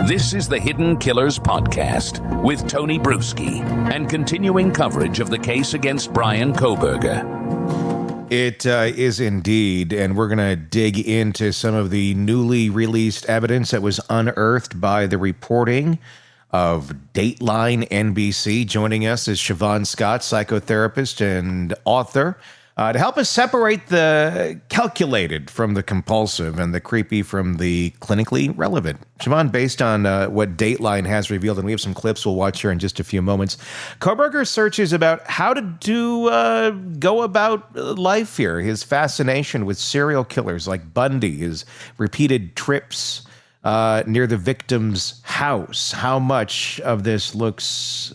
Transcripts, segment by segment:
This is the Hidden Killers Podcast with Tony Bruschi and continuing coverage of the case against Bryan Kohberger. It is indeed, and we're going to dig into some of the newly released evidence that was unearthed by the reporting of Dateline NBC. Joining us is Shavaun Scott, psychotherapist and author, to help us separate the calculated from the compulsive and the creepy from the clinically relevant. Shavaun, based on what Dateline has revealed, and we have some clips we'll watch here in just a few moments, Kohberger searches about how to go about life here. His fascination with serial killers like Bundy, his repeated trips near the victim's house. How much of this looks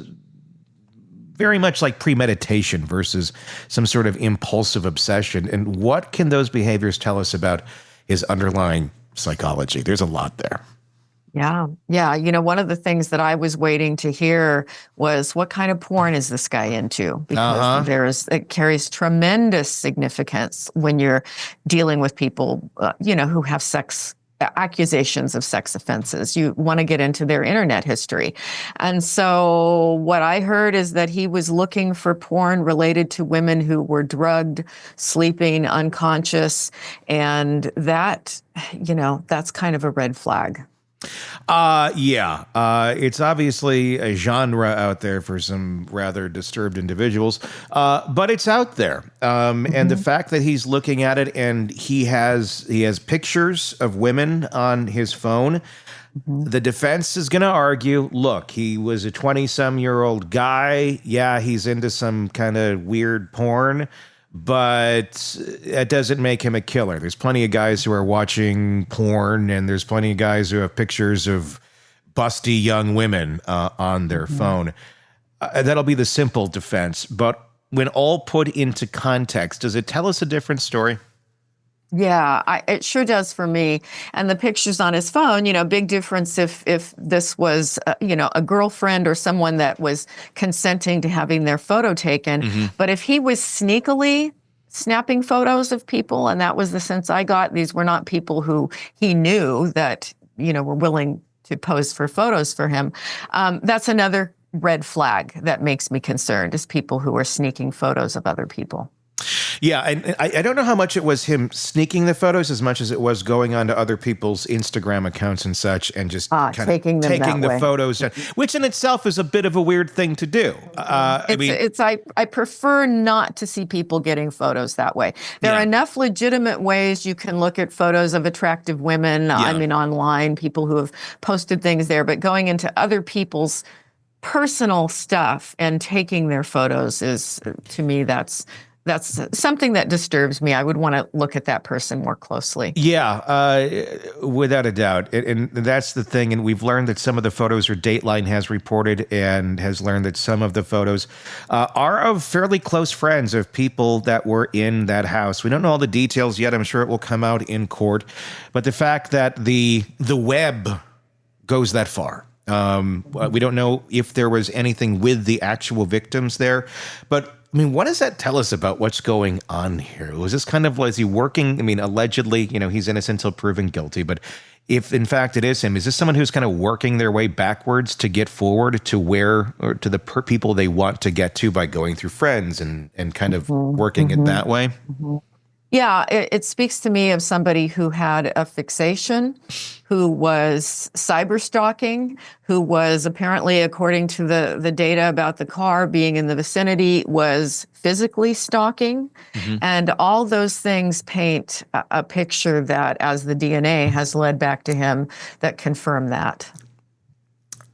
very much like premeditation versus some sort of impulsive obsession? And what can those behaviors tell us about his underlying psychology? There's a lot there. Yeah. You know, one of the things that I was waiting to hear was, what kind of porn is this guy into? Because it carries tremendous significance when you're dealing with people, who have accusations of sex offenses. You want to get into their internet history. And so what I heard is that he was looking for porn related to women who were drugged, sleeping, unconscious. And that, that's kind of a red flag. It's obviously a genre out there for some rather disturbed individuals, but it's out there. And the fact that he's looking at it and he has pictures of women on his phone, the defense is going to argue, look, he was a 20-some-year-old guy. Yeah, he's into some kind of weird porn, but that doesn't make him a killer. There's plenty of guys who are watching porn, and there's plenty of guys who have pictures of busty young women on their phone. That'll be the simple defense. But when all put into context, does it tell us a different story? Yeah, it sure does for me. And the pictures on his phone, big difference if this was, a girlfriend or someone that was consenting to having their photo taken. But if he was sneakily snapping photos of people, and that was the sense I got, these were not people who he knew that, were willing to pose for photos for him. That's another red flag that makes me concerned, is people who are sneaking photos of other people. Yeah, and I don't know how much it was him sneaking the photos as much as it was going onto other people's Instagram accounts and such and just kind of taking the photos, which in itself is a bit of a weird thing to do. I prefer not to see people getting photos that way. There are enough legitimate ways you can look at photos of attractive women. Online, people who have posted things there, but going into other people's personal stuff and taking their photos is, to me, that's something that disturbs me. I would want to look at that person more closely. Yeah, without a doubt. And that's the thing. And we've learned that some of the photos, or Dateline has reported and has learned that some of the photos are of fairly close friends of people that were in that house. We don't know all the details yet. I'm sure it will come out in court. But the fact that the web goes that far. We don't know if there was anything with the actual victims there. But what does that tell us about what's going on here? Was this kind of, is he working? Allegedly, he's innocent until proven guilty. But if in fact it is him, is this someone who's kind of working their way backwards to get forward to where, or to the people they want to get to by going through friends and kind of working it that way? Yeah, it speaks to me of somebody who had a fixation, who was cyber stalking, who was apparently, according to the data about the car being in the vicinity, was physically stalking. And all those things paint a picture that, as the DNA has led back to him, that confirm that.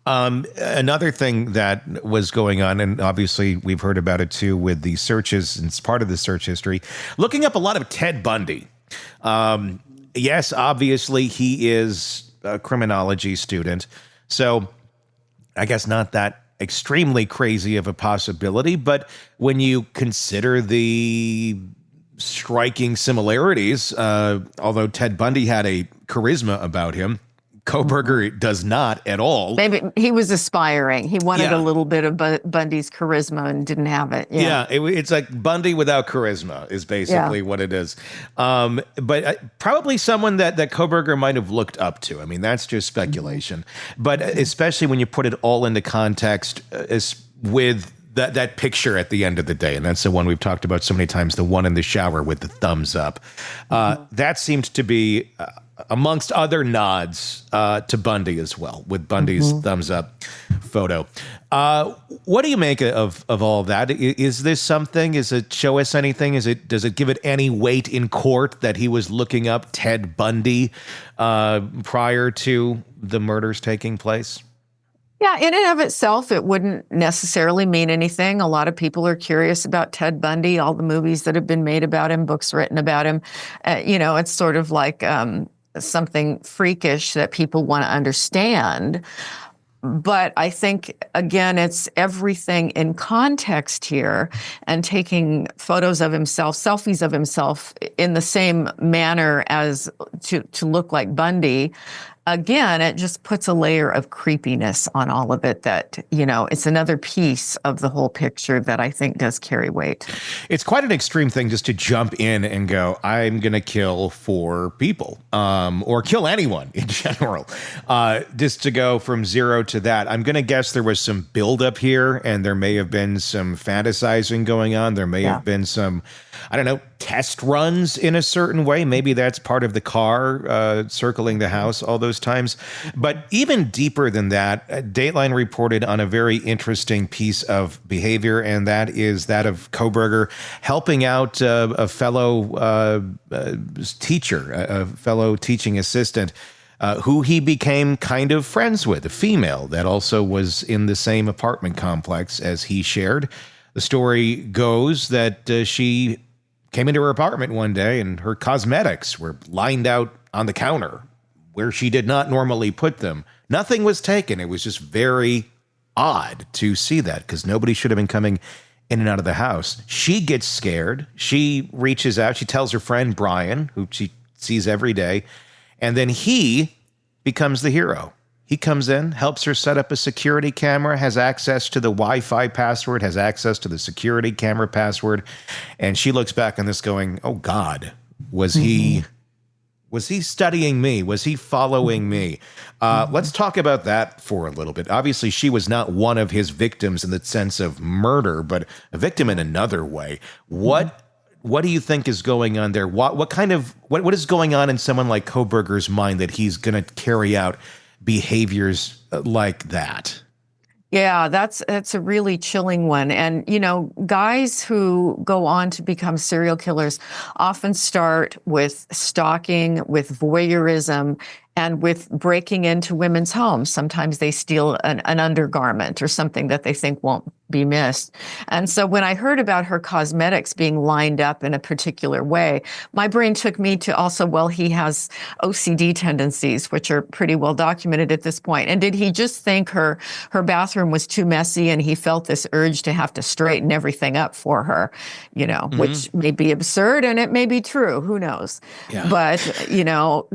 Another thing that was going on, and obviously we've heard about it too with the searches, and it's part of the search history, looking up a lot of Ted Bundy. Yes, obviously he is a criminology student, so I guess not that extremely crazy of a possibility, but when you consider the striking similarities, although Ted Bundy had a charisma about him, Kohberger does not at all. Maybe he was aspiring. He wanted a little bit of Bundy's charisma and didn't have it. It's like Bundy without charisma is basically what it is. But probably someone that Kohberger might have looked up to. I mean, that's just speculation. But especially when you put it all into context with that picture at the end of the day, and that's the one we've talked about so many times, the one in the shower with the thumbs up. That seemed to be... amongst other nods to Bundy as well, with Bundy's thumbs up photo. What do you make of all that? Is this something? Does it show us anything? Does it give it any weight in court that he was looking up Ted Bundy prior to the murders taking place? Yeah, in and of itself, it wouldn't necessarily mean anything. A lot of people are curious about Ted Bundy, all the movies that have been made about him, books written about him. It's sort of like something freakish that people want to understand. But I think, again, it's everything in context here, and taking photos of himself, selfies of himself in the same manner as to look like Bundy. Again, it just puts a layer of creepiness on all of it that, it's another piece of the whole picture that I think does carry weight. It's quite an extreme thing just to jump in and go, I'm going to kill 4 people, or kill anyone in general. Just to go from 0 to that. I'm going to guess there was some buildup here, and there may have been some fantasizing going on. There may have been some, test runs in a certain way. Maybe that's part of the car circling the house all those times. But even deeper than that, Dateline reported on a very interesting piece of behavior, and that is that of Kohberger helping out a fellow teacher, a fellow teaching assistant, who he became kind of friends with, a female that also was in the same apartment complex as he shared. The story goes that she came into her apartment one day and her cosmetics were lined out on the counter where she did not normally put them. Nothing was taken. It was just very odd to see that because nobody should have been coming in and out of the house. She gets scared. She reaches out. She tells her friend Bryan, who she sees every day, and then he becomes the hero. He comes in, helps her set up a security camera, has access to the Wi-Fi password, has access to the security camera password. And she looks back on this going, oh God, was he studying me? Was he following me? Let's talk about that for a little bit. Obviously, she was not one of his victims in the sense of murder, but a victim in another way. What do you think is going on there? What is going on in someone like Kohberger's mind that he's going to carry out behaviors like that? Yeah, that's a really chilling one. And, guys who go on to become serial killers often start with stalking, with voyeurism, and with breaking into women's homes. Sometimes they steal an undergarment or something that they think won't be missed. And so when I heard about her cosmetics being lined up in a particular way, my brain took me to also, he has OCD tendencies, which are pretty well documented at this point. And did he just think her bathroom was too messy and he felt this urge to have to straighten everything up for her, which may be absurd and it may be true, who knows? Yeah. But,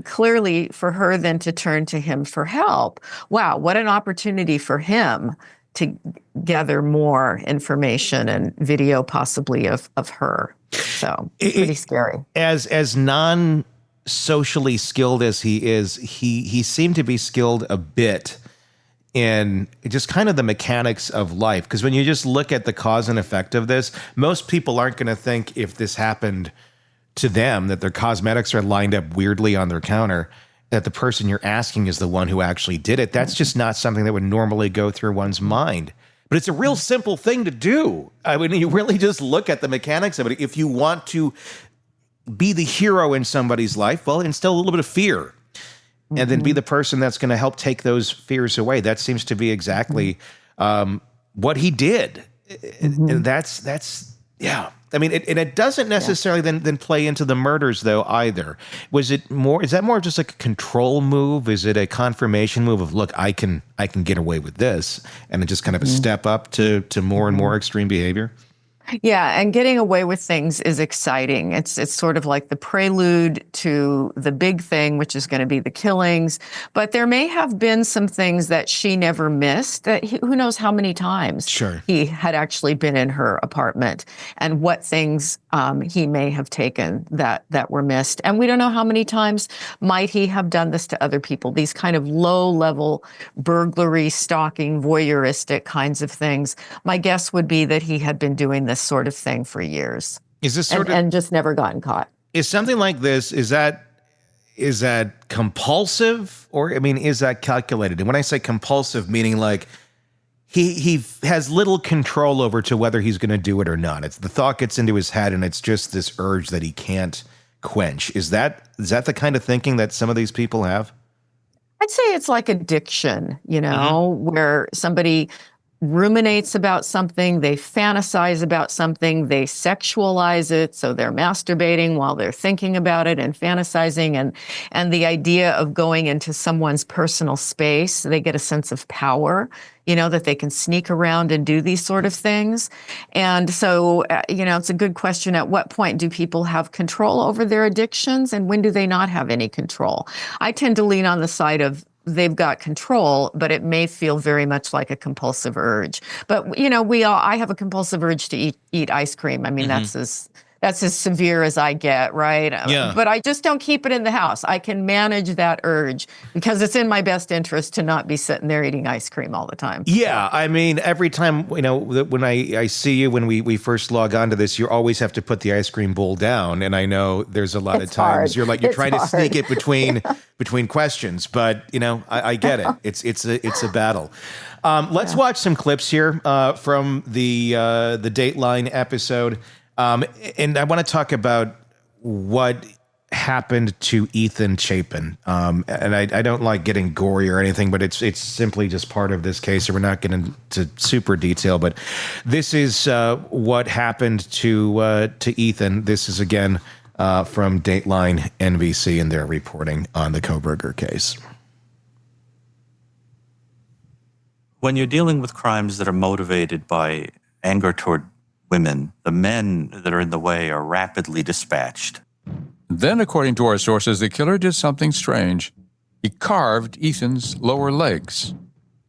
clearly for her then to turn to him for help, wow, what an opportunity for him to gather more information and video possibly of her. So pretty scary. As non-socially skilled as he is, he seemed to be skilled a bit in just kind of the mechanics of life. Because when you just look at the cause and effect of this, most people aren't going to think if this happened to them, that their cosmetics are lined up weirdly on their counter, that the person you're asking is the one who actually did it. That's just not something that would normally go through one's mind. But it's a real simple thing to do. I mean, you really just look at the mechanics of it. If you want to be the hero in somebody's life, well, instill a little bit of fear. And then be the person that's going to help take those fears away. That seems to be exactly what he did. And that's yeah. I mean, it doesn't necessarily then play into the murders, though, either. Is that more just like a control move? Is it a confirmation move of, look, I can get away with this, and it just kind of a step up to more and more extreme behavior? Yeah, and getting away with things is exciting. It's sort of like the prelude to the big thing, which is going to be the killings. But there may have been some things that she never missed. Who knows how many times he had actually been in her apartment, and what things he may have taken that were missed. And we don't know how many times might he have done this to other people. These kind of low-level burglary, stalking, voyeuristic kinds of things. My guess would be that he had been doing this sort of thing for years. Is this and just never gotten caught? Is something like this, is that compulsive, or I mean, is that calculated? And when I say compulsive, meaning like he has little control over to whether he's going to do it or not. It's the thought gets into his head, and it's just this urge that he can't quench. Is that the kind of thinking that some of these people have? I'd say it's like addiction, where somebody ruminates about something, they fantasize about something, they sexualize it, so they're masturbating while they're thinking about it and fantasizing, and the idea of going into someone's personal space, they get a sense of power, that they can sneak around and do these sort of things. And so, it's a good question. At what point do people have control over their addictions, and when do they not have any control? I tend to lean on the side of they've got control, but it may feel very much like a compulsive urge. But, I have a compulsive urge to eat ice cream. I mean, that's as severe as I get, right? Yeah. But I just don't keep it in the house. I can manage that urge because it's in my best interest to not be sitting there eating ice cream all the time. Yeah, I mean, every time, when I see you, when we first log on to this, you always have to put the ice cream bowl down. And I know there's a lot of times you're trying to sneak it between questions, but I get it. It's a battle. Let's watch some clips here from the Dateline episode. And I want to talk about what happened to Ethan Chapin. And I don't like getting gory or anything, but it's simply just part of this case. So we're not getting into super detail, but this is what happened to Ethan. This is again from Dateline NBC and their reporting on the Kohberger case. When you're dealing with crimes that are motivated by anger toward women, the men that are in the way are rapidly dispatched. Then, according to our sources, the killer did something strange. He carved Ethan's lower legs.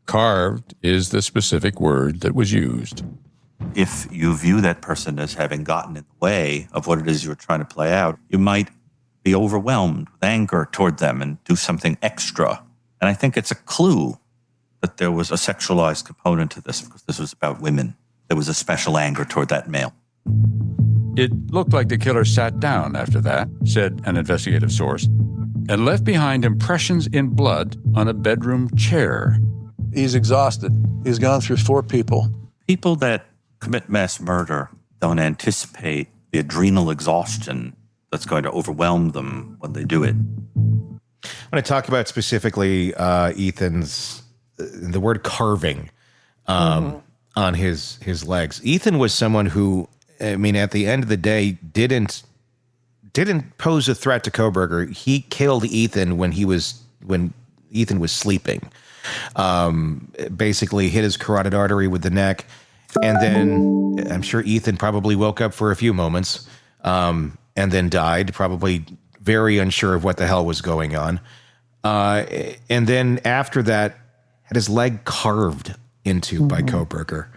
Carved is the specific word that was used. If you view that person as having gotten in the way of what it is you're trying to play out, you might be overwhelmed with anger toward them and do something extra. And I think it's a clue that there was a sexualized component to this, because this was about women. There was a special anger toward that male. It looked like the killer sat down after that, said an investigative source, and left behind impressions in blood on a bedroom chair. He's exhausted. He's gone through 4 people. People that commit mass murder don't anticipate the adrenal exhaustion that's going to overwhelm them when they do it. I want to talk about specifically Ethan's, the word carving. On his legs. Ethan was someone who, I mean, at the end of the day, didn't pose a threat to Kohberger. He killed Ethan when Ethan was sleeping. Basically hit his carotid artery with the neck, and then I'm sure Ethan probably woke up for a few moments, and then died, probably very unsure of what the hell was going on. And then after that, had his leg carved into by Kohberger.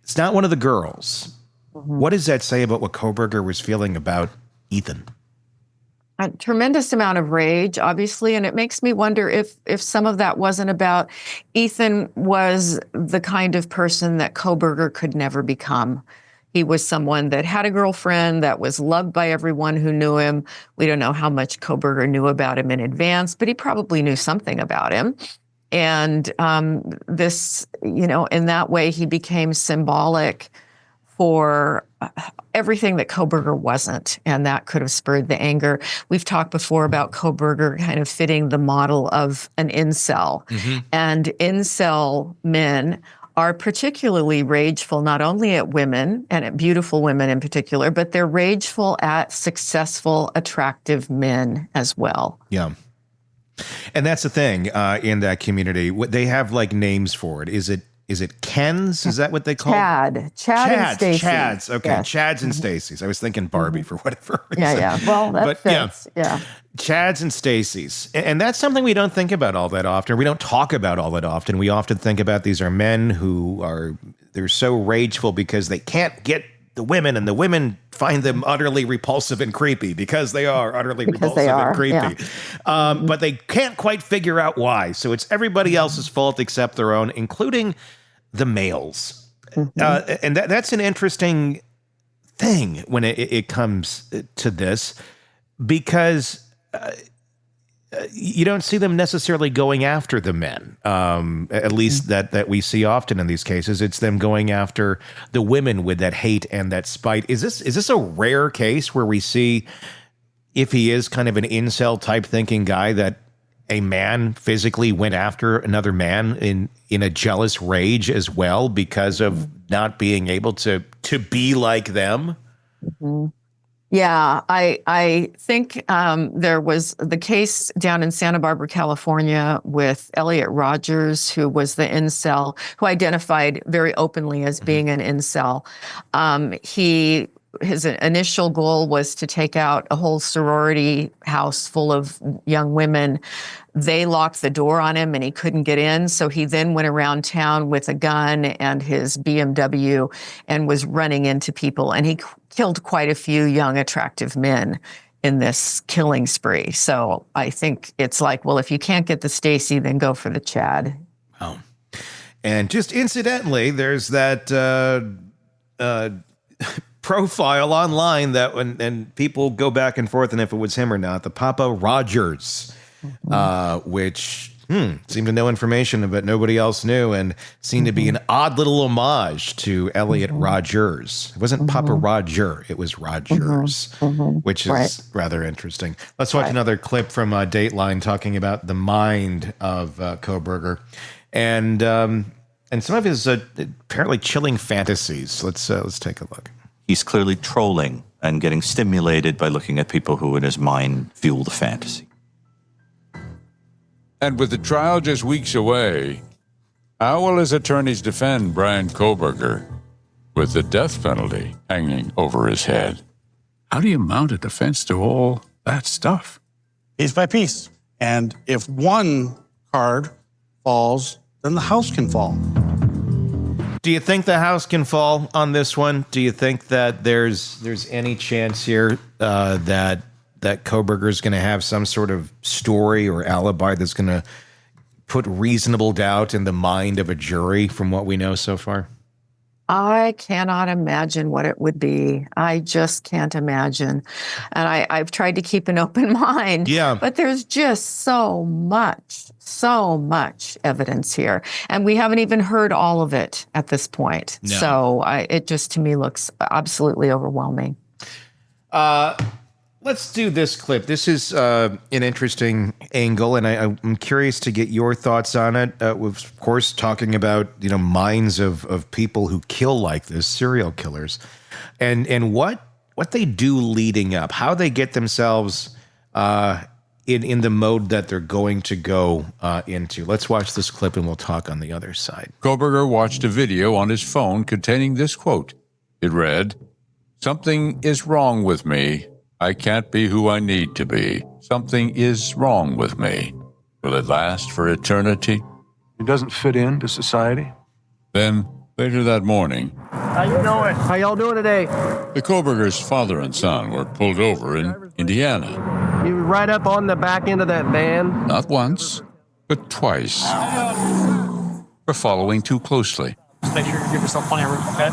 It's not one of the girls. What does that say about what Kohberger was feeling about Ethan? A tremendous amount of rage, obviously, and it makes me wonder if some of that wasn't about Ethan was the kind of person that Kohberger could never become. He was someone that had a girlfriend, that was loved by everyone who knew him. We don't know how much Kohberger knew about him in advance, but he probably knew something about him. And this, in that way, he became symbolic for everything that Kohberger wasn't, and that could have spurred the anger. We've talked before about Kohberger kind of fitting the model of an incel, and incel men are particularly rageful, not only at women and at beautiful women in particular, but they're rageful at successful, attractive men as well. Yeah. And that's the thing in that community. They have like names for it. Is it is it Ken's? Is that what they call Chad and Stacy. Chads. Okay, Yes. Chads and Stacy's. I was thinking Barbie for whatever reason. Yeah. Well, that fits. Yeah. Chads and Stacy's. And that's something we don't think about all that often. We don't talk about all that often. We often think about these are men who they're so rageful because they can't get the women, and the women find them utterly repulsive and creepy because they are utterly repulsive and creepy. Yeah. But they can't quite figure out why. So it's everybody else's fault except their own, including the males. And that's an interesting thing when it comes to this, because you don't see them necessarily going after the men, at least that we see often in these cases. It's them going after the women with that hate and that spite. Is this a rare case where we see, if he is kind of an incel type thinking guy, that a man physically went after another man in a jealous rage as well because of not being able to be like them? Mm-hmm. Yeah, I think there was the case down in Santa Barbara, California, with Elliot Rogers, who was the incel, who identified very openly as being an incel. His initial goal was to take out a whole sorority house full of young women. They locked the door on him and he couldn't get in. So he then went around town with a gun and his BMW and was running into people. And he killed quite a few young, attractive men in this killing spree. So I think it's like, well, if you can't get the Stacy, then go for the Chad. Oh. And just incidentally, there's that profile online that and people go back and forth and if it was him or not, the Papa Rogers, which seemed to know information but nobody else knew, and seemed to be an odd little homage to Elliot Rogers. It wasn't Papa Roger, it was Rogers, which is rather interesting. Let's watch another clip from Dateline talking about the mind of Kohberger and some of his apparently chilling fantasies. Let's take a look. He's clearly trolling and getting stimulated by looking at people who in his mind fuel the fantasy. And with the trial just weeks away, how will his attorneys defend Bryan Kohberger with the death penalty hanging over his head? How do you mount a defense to all that stuff? Piece by piece. And if one card falls, then the house can fall. Do you think the house can fall on this one? Do you think that there's any chance here that Kohberger's going to have some sort of story or alibi that's going to put reasonable doubt in the mind of a jury from what we know so far? I cannot imagine what it would be. I just can't imagine. And I've tried to keep an open mind. Yeah. But there's just so much evidence here. And we haven't even heard all of it at this point. No. So it just, to me, looks absolutely overwhelming. Let's do this clip. This is an interesting angle, and I'm curious to get your thoughts on it. Of course, talking about minds of people who kill like this, serial killers, and what they do leading up, how they get themselves in the mode that they're going to go into. Let's watch this clip, and we'll talk on the other side. Kohberger watched a video on his phone containing this quote. It read, "Something is wrong with me. I can't be who I need to be. Something is wrong with me. Will it last for eternity?" He doesn't fit into society. Then, later that morning, how you doing? How y'all doing today? The Kohbergers' father and son were pulled over in Indiana. You were right up on the back end of that van? Not once, but twice. For following too closely. Just make sure you give yourself plenty of room, okay?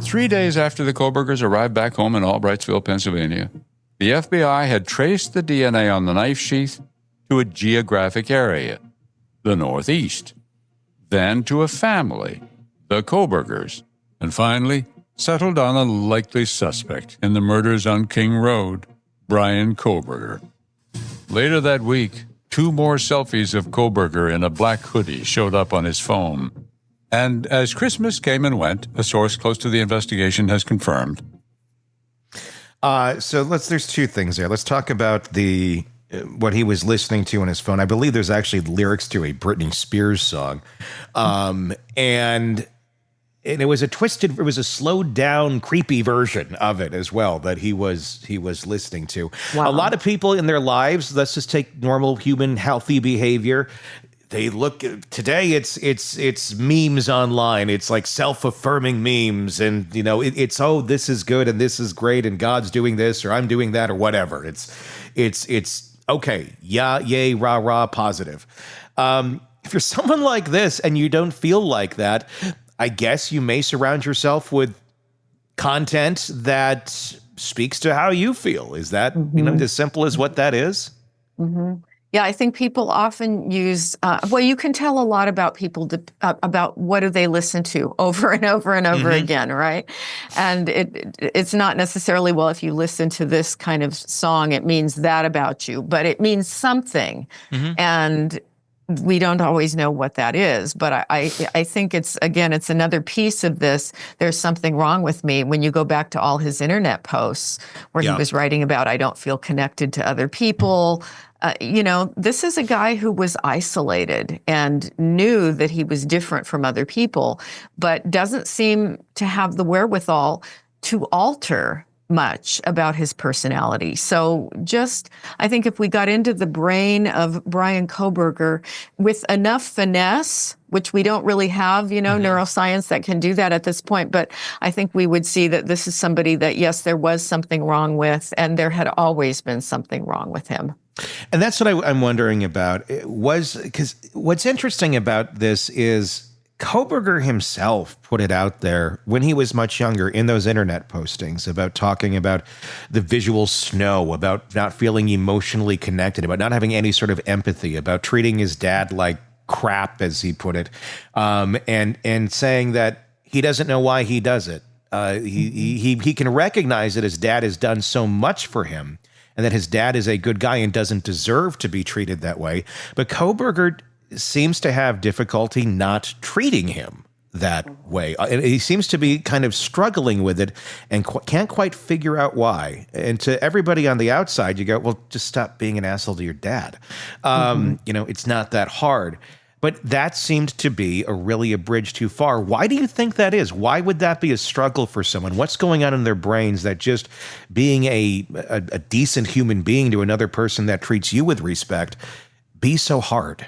3 days after the Kohbergers arrived back home in Albrightsville, Pennsylvania, the FBI had traced the DNA on the knife sheath to a geographic area, the Northeast, then to a family, the Kohbergers, and finally settled on a likely suspect in the murders on King Road, Bryan Kohberger. Later that week, 2 more selfies of Kohberger in a black hoodie showed up on his phone. And as Christmas came and went, a source close to the investigation has confirmed. So there's 2 things there. Let's talk about the what he was listening to on his phone. I believe there's actually lyrics to a Britney Spears song. And it was it was a slowed down, creepy version of it as well that he was listening to. Wow. A lot of people in their lives, let's just take normal human healthy behavior. They look today. It's memes online. It's like self-affirming memes, and it's oh, this is good and this is great and God's doing this or I'm doing that or whatever. It's okay. Yeah, yay, rah rah, positive. If you're someone like this and you don't feel like that, I guess you may surround yourself with content that speaks to how you feel. Is that as simple as what that is? Mm-hmm. Yeah, I think people often use, you can tell a lot about people about what do they listen to over and over and over again, right? And it's not necessarily, well, if you listen to this kind of song, it means that about you, but it means something. And we don't always know what that is, but I think it's another piece of this. There's something wrong with me. When you go back to all his internet posts where he was writing about, I don't feel connected to other people. This is a guy who was isolated and knew that he was different from other people, but doesn't seem to have the wherewithal to alter much about his personality. So I think if we got into the brain of Bryan Kohberger with enough finesse, which we don't really have, neuroscience that can do that at this point, but I think we would see that this is somebody that, yes, there was something wrong with, and there had always been something wrong with him. And that's what I'm wondering about. Because what's interesting about this is Kohberger himself put it out there when he was much younger in those internet postings about talking about the visual snow, about not feeling emotionally connected, about not having any sort of empathy, about treating his dad like crap, as he put it, and saying that he doesn't know why he does it. He can recognize that his dad has done so much for him, and that his dad is a good guy and doesn't deserve to be treated that way. But Kohberger seems to have difficulty not treating him that way. And he seems to be kind of struggling with it and can't quite figure out why. And to everybody on the outside, you go, well, just stop being an asshole to your dad. It's not that hard. But that seemed to be a bridge too far. Why do you think that is? Why would that be a struggle for someone? What's going on in their brains that just being a decent human being to another person that treats you with respect be so hard?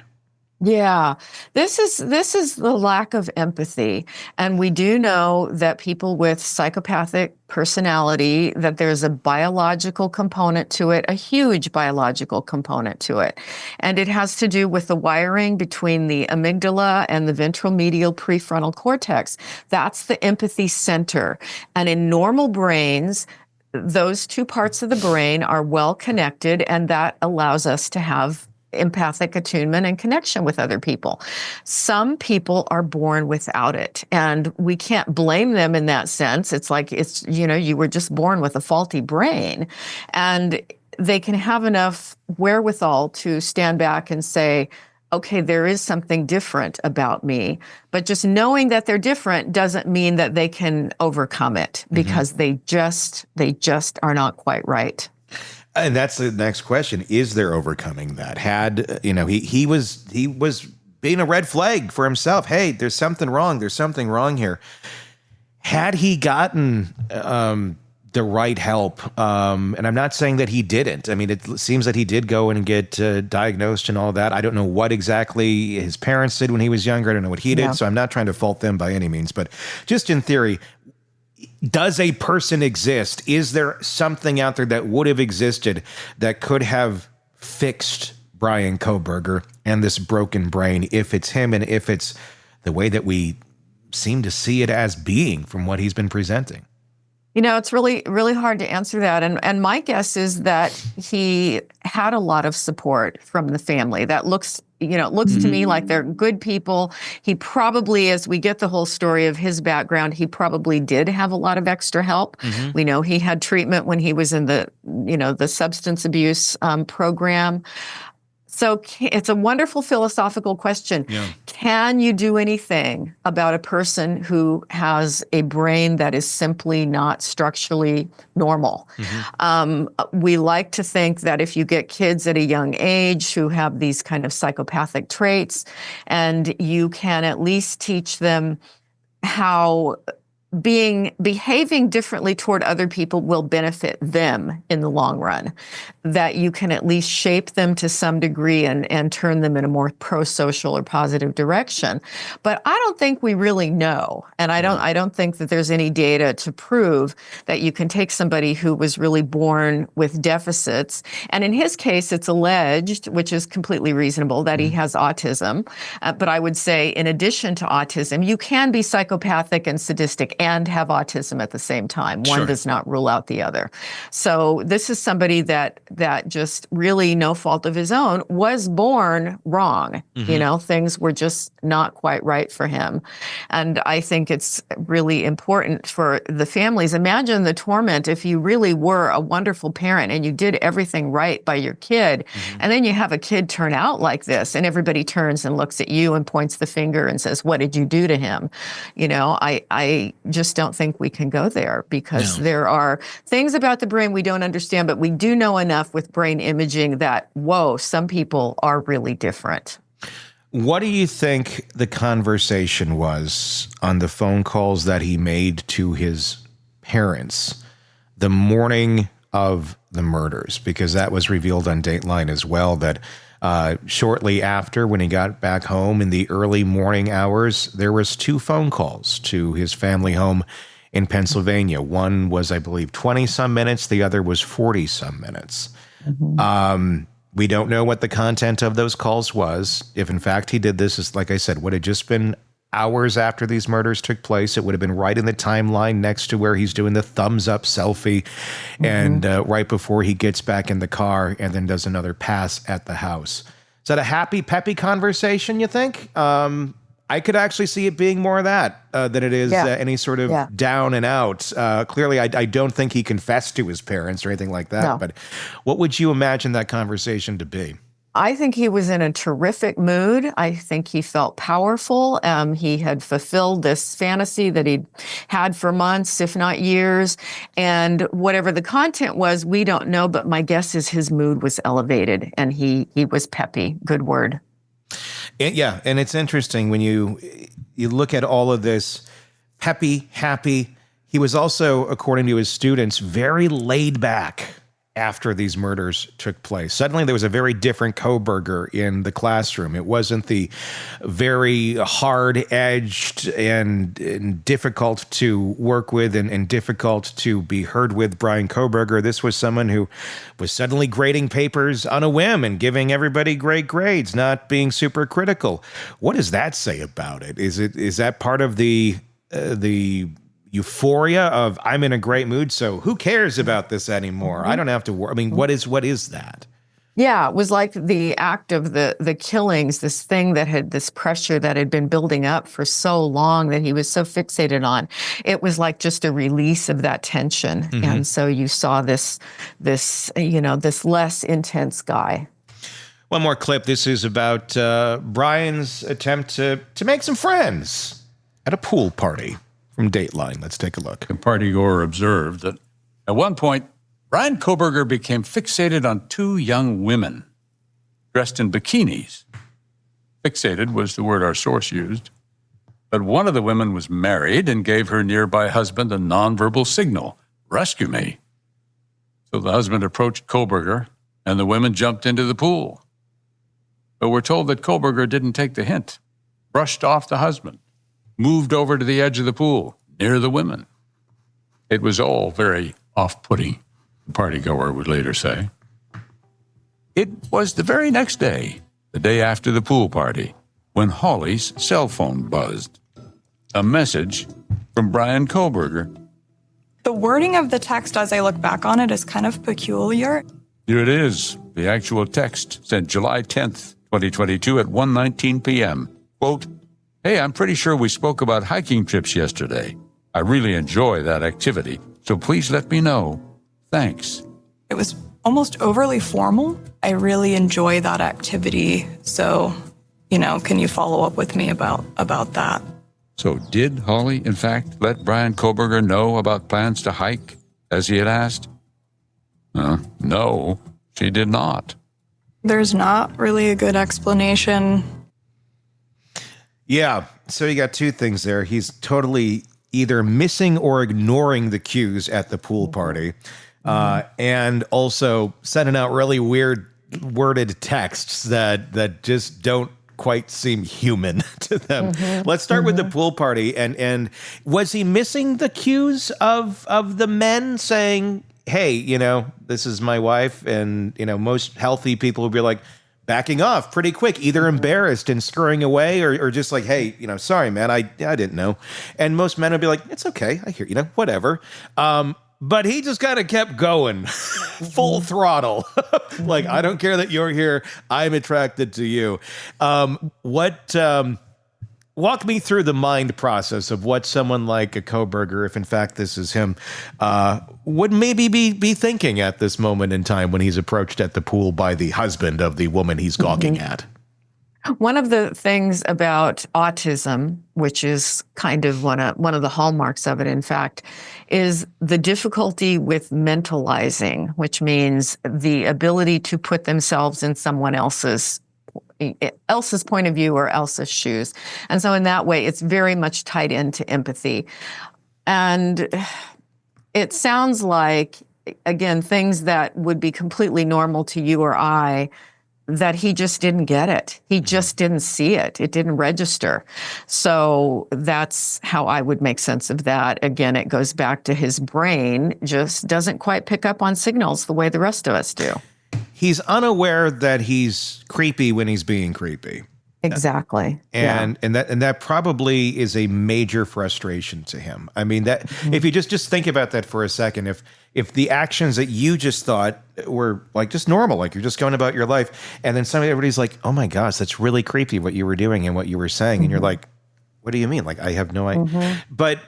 Yeah, this is the lack of empathy. And we do know that people with psychopathic personality, that there's a biological component to it, a huge biological component to it. And it has to do with the wiring between the amygdala and the ventromedial prefrontal cortex. That's the empathy center. And in normal brains, those two parts of the brain are well connected, and that allows us to have empathic attunement and connection with other people. Some people are born without it, and we can't blame them in that sense. It's like, you were just born with a faulty brain, and they can have enough wherewithal to stand back and say, okay, there is something different about me. But just knowing that they're different doesn't mean that they can overcome it, because they just are not quite right. And that's the next question. Is there overcoming that? He was being a red flag for himself. Hey, there's something wrong. There's something wrong here. Had he gotten the right help, and I'm not saying that he didn't. I mean, it seems that he did go and get diagnosed and all that. I don't know what exactly his parents did when he was younger. I don't know what he did. So I'm not trying to fault them by any means. But just in theory, does a person exist? Is there something out there that would have existed that could have fixed Bryan Kohberger and this broken brain, if it's him and if it's the way that we seem to see it as being from what he's been presenting? It's really, really hard to answer that. And my guess is that he had a lot of support from the family. That looks to me like they're good people. He probably, as we get the whole story of his background, he probably did have a lot of extra help. We know he had treatment when he was in the substance abuse program. So it's a wonderful philosophical question. can you do anything about a person who has a brain that is simply not structurally normal? We like to think that if you get kids at a young age who have these kind of psychopathic traits, and you can at least teach them how behaving differently toward other people will benefit them in the long run, that you can at least shape them to some degree and turn them in a more pro-social or positive direction. But I don't think we really know. And I don't think that there's any data to prove that you can take somebody who was really born with deficits. And in his case, it's alleged, which is completely reasonable, that he has autism. But I would say in addition to autism, you can be psychopathic and sadistic and have autism at the same time. One does not rule out the other. So this is somebody that just really, no fault of his own, was born wrong. You know, things were just not quite right for him. And I think it's really important for the families. Imagine the torment if you really were a wonderful parent and you did everything right by your kid, and then you have a kid turn out like this, and everybody turns and looks at you and points the finger and says, "What did you do to him?" You know, I just don't think we can go there, because there are things about the brain we don't understand, but we do know enough with brain imaging that, whoa, some people are really different. What do you think the conversation was on the phone calls that he made to his parents the morning of the murders? Because that was revealed on Dateline as well, that shortly after, when he got back home in the early morning hours, there was 2 phone calls to his family home in Pennsylvania. One was, I believe, 20-some minutes. The other was 40-some minutes. We don't know what the content of those calls was. If, in fact, he did this, is like I said, would have just been hours after these murders took place. It would have been right in the timeline next to where he's doing the thumbs up selfie, and right before he gets back in the car and then does another pass at the house. Is that a happy, peppy conversation, you think? I could actually see it being more of that than it is any sort of down and out. Clearly, I don't think he confessed to his parents or anything like that. No. But what would you imagine that conversation to be? I think he was in a terrific mood. I think he felt powerful. He had fulfilled this fantasy that he'd had for months, if not years. And whatever the content was, we don't know. But my guess is his mood was elevated and he was peppy. Good word. And it's interesting when you look at all of this, peppy, happy. He was also, according to his students, very laid back after these murders took place. Suddenly there was a very different Kohberger in the classroom. It wasn't the very hard-edged and difficult to work with and difficult to be heard with Bryan Kohberger. This was someone who was suddenly grading papers on a whim and giving everybody great grades, not being super critical. What does that say about it? Is that part of the euphoria of I'm in a great mood, so who cares about this anymore? I don't have to worry. I mean, what is that? Yeah, it was like the act of the killings, this thing that had this pressure that had been building up for so long that he was so fixated on. It was like just a release of that tension. And so you saw this less intense guy. One more clip. This is about Bryan's attempt to make some friends at a pool party. From Dateline. Let's take a look. A partygoer observed that at one point, Bryan Kohberger became fixated on 2 young women dressed in bikinis. Fixated was the word our source used. But one of the women was married and gave her nearby husband a nonverbal signal, "Rescue me." So the husband approached Kohberger, and the women jumped into the pool. But we're told that Kohberger didn't take the hint, brushed off the husband, moved over to the edge of the pool, near the women. It was all very off-putting, the partygoer would later say. It was the very next day, the day after the pool party, when Holly's cell phone buzzed. A message from Bryan Kohberger. The wording of the text as I look back on it is kind of peculiar. Here it is, the actual text, sent July 10th, 2022 at 1:19 p.m. Quote, "Hey, I'm pretty sure we spoke about hiking trips yesterday. I really enjoy that activity, so please let me know. Thanks." It was almost overly formal. I really enjoy that activity, so can you follow up with me about that? So did Holly, in fact, let Bryan Kohberger know about plans to hike, as he had asked? No, she did not. There's not really a good explanation. Yeah, so you got two things there. He's totally either missing or ignoring the cues at the pool party, and also sending out really weird worded texts that just don't quite seem human to them. Let's start with the pool party. And was he missing the cues of the men saying, hey, this is my wife? And, most healthy people would be like, backing off pretty quick, either embarrassed and scurrying away or just like, hey, sorry, man, I didn't know. And most men would be like, it's okay, I hear, whatever. But he just kind of kept going full throttle. Like, I don't care that you're here. I'm attracted to you. Walk me through the mind process of what someone like a Kohberger, if in fact this is him, would maybe be thinking at this moment in time when he's approached at the pool by the husband of the woman he's gawking at. One of the things about autism, which is kind of one of the hallmarks of it, in fact, is the difficulty with mentalizing, which means the ability to put themselves in someone else's point of view or else's shoes. And so in that way, it's very much tied into empathy. And it sounds like, again, things that would be completely normal to you or I, that he just didn't get it. He just didn't see it. It didn't register. So that's how I would make sense of that. Again, it goes back to his brain just doesn't quite pick up on signals the way the rest of us do. He's unaware that he's creepy when he's being creepy. Exactly. And that probably is a major frustration to him. I mean, that if you just think about that for a second, if the actions that you just thought were like just normal, like you're just going about your life, and then everybody's like, oh my gosh, that's really creepy what you were doing and what you were saying. And you're like, what do you mean? Like, I have no idea. But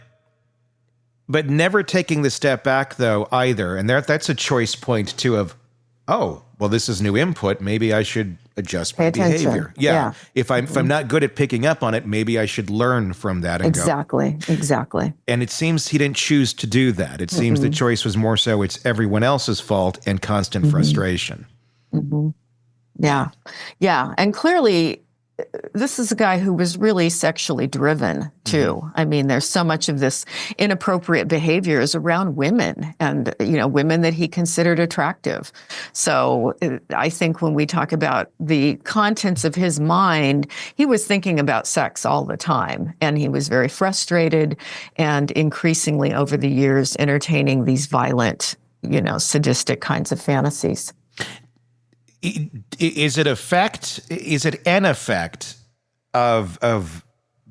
never taking the step back though either. And that's a choice point too of, oh, well, this is new input. Maybe I should adjust my behavior. Yeah. If I'm not good at picking up on it, maybe I should learn from that. And Exactly. And it seems he didn't choose to do that. It seems the choice was more so it's everyone else's fault and constant frustration. Yeah. And clearly, this is a guy who was really sexually driven too. I mean, there's so much of this inappropriate behavior is around women and, women that he considered attractive. So I think when we talk about the contents of his mind, he was thinking about sex all the time. And he was very frustrated and increasingly over the years entertaining these violent, sadistic kinds of fantasies. Is it an effect of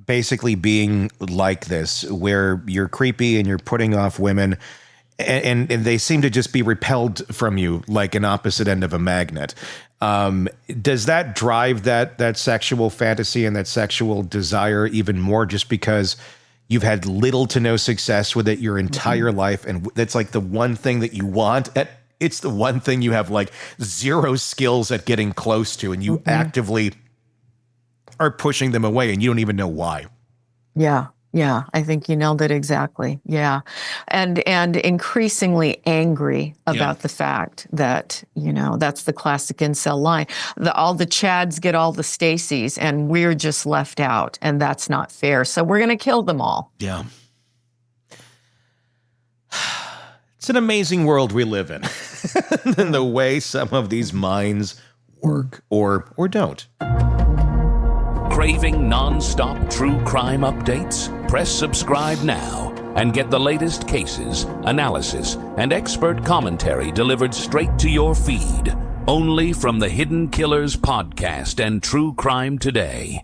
basically being like this, where you're creepy and you're putting off women and they seem to just be repelled from you like an opposite end of a magnet? Does that drive that sexual fantasy and that sexual desire even more just because you've had little to no success with it your entire life? And that's like the one thing that you want it's the one thing you have like zero skills at getting close to, and you actively are pushing them away and you don't even know why. Yeah. I think you nailed it exactly. Yeah. And increasingly angry about the fact that, that's the classic incel line. All the Chads get all the Stacys and we're just left out, and that's not fair. So we're going to kill them all. Yeah. It's an amazing world we live in. And the way some of these minds work or don't. Craving non-stop true crime updates? Press subscribe now and get the latest cases, analysis, and expert commentary delivered straight to your feed. Only from the Hidden Killers podcast and True Crime Today.